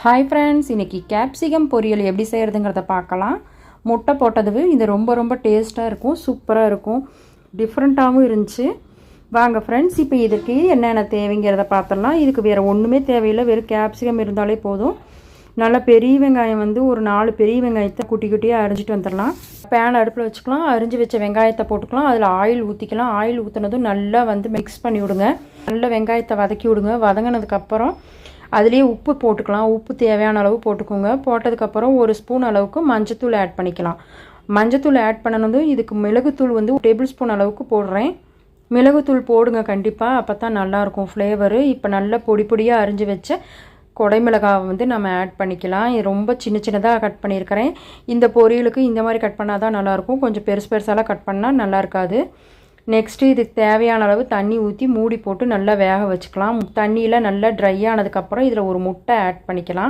Hi friends, இன்றைக்கி capsicum பொரியல் எப்படி செய்கிறதுங்கிறத பார்க்கலாம். முட்டை போட்டது இது ரொம்ப ரொம்ப டேஸ்ட்டாக இருக்கும், சூப்பராக இருக்கும், டிஃப்ரெண்ட்டாகவும் இருந்துச்சு. வாங்க ஃப்ரெண்ட்ஸ், இப்போ இதுக்கு என்னென்ன தேவைங்கிறத பார்த்துடலாம். இதுக்கு வேறு ஒன்றுமே தேவையில்லை, வெறும் கேப்சிகம் இருந்தாலே போதும். நல்லா பெரிய வெங்காயம் ஒரு 4 பெரிய வெங்காயத்தை குட்டி குட்டியாக அரிஞ்சிட்டு வந்துடலாம். பேன் அடுப்பில் வச்சுக்கலாம். அரிஞ்சு வச்ச வெங்காயத்தை போட்டுக்கலாம். அதில் ஆயில் ஊற்றிக்கலாம். ஆயில் ஊற்றினதும் நல்லா மிக்ஸ் பண்ணி விடுங்க. நல்லா வெங்காயத்தை வதக்கி விடுங்க. வதங்கினதுக்கப்புறம் அதுலேயே உப்பு போட்டுக்கலாம். உப்பு தேவையான அளவு போட்டுக்கோங்க. போட்டதுக்கப்புறம் 1 ஸ்பூன் அளவுக்கு மஞ்சத்தூள் ஆட் பண்ணிக்கலாம். மஞ்சத்தூள் ஆட் பண்ணனதும் இதுக்கு மிளகுத்தூள் 1 டேபிள் ஸ்பூன் அளவுக்கு போடுறேன். மிளகுத்தூள் போடுங்க கண்டிப்பாக, அப்போ தான் நல்லாயிருக்கும் ஃப்ளேவரு. இப்போ நல்லா பொடி பொடியாக அரிஞ்சு வச்ச கொடைமிளகாவை நம்ம ஆட் பண்ணிக்கலாம். இது ரொம்ப சின்ன சின்னதாக கட் பண்ணியிருக்கிறேன். இந்த பொரியலுக்கு இந்த மாதிரி கட் பண்ணால் தான் நல்லாயிருக்கும். கொஞ்சம் பெருசு பெருசாலாம் கட் பண்ணால் நல்லா இருக்காது. நெக்ஸ்ட்டு இதுக்கு தேவையான அளவு தண்ணி ஊற்றி மூடி போட்டு நல்லா வேக வச்சுக்கலாம். தண்ணியில் நல்லா ட்ரை ஆனதுக்கப்புறம் இதில் ஒரு முட்டை ஆட் பண்ணிக்கலாம்.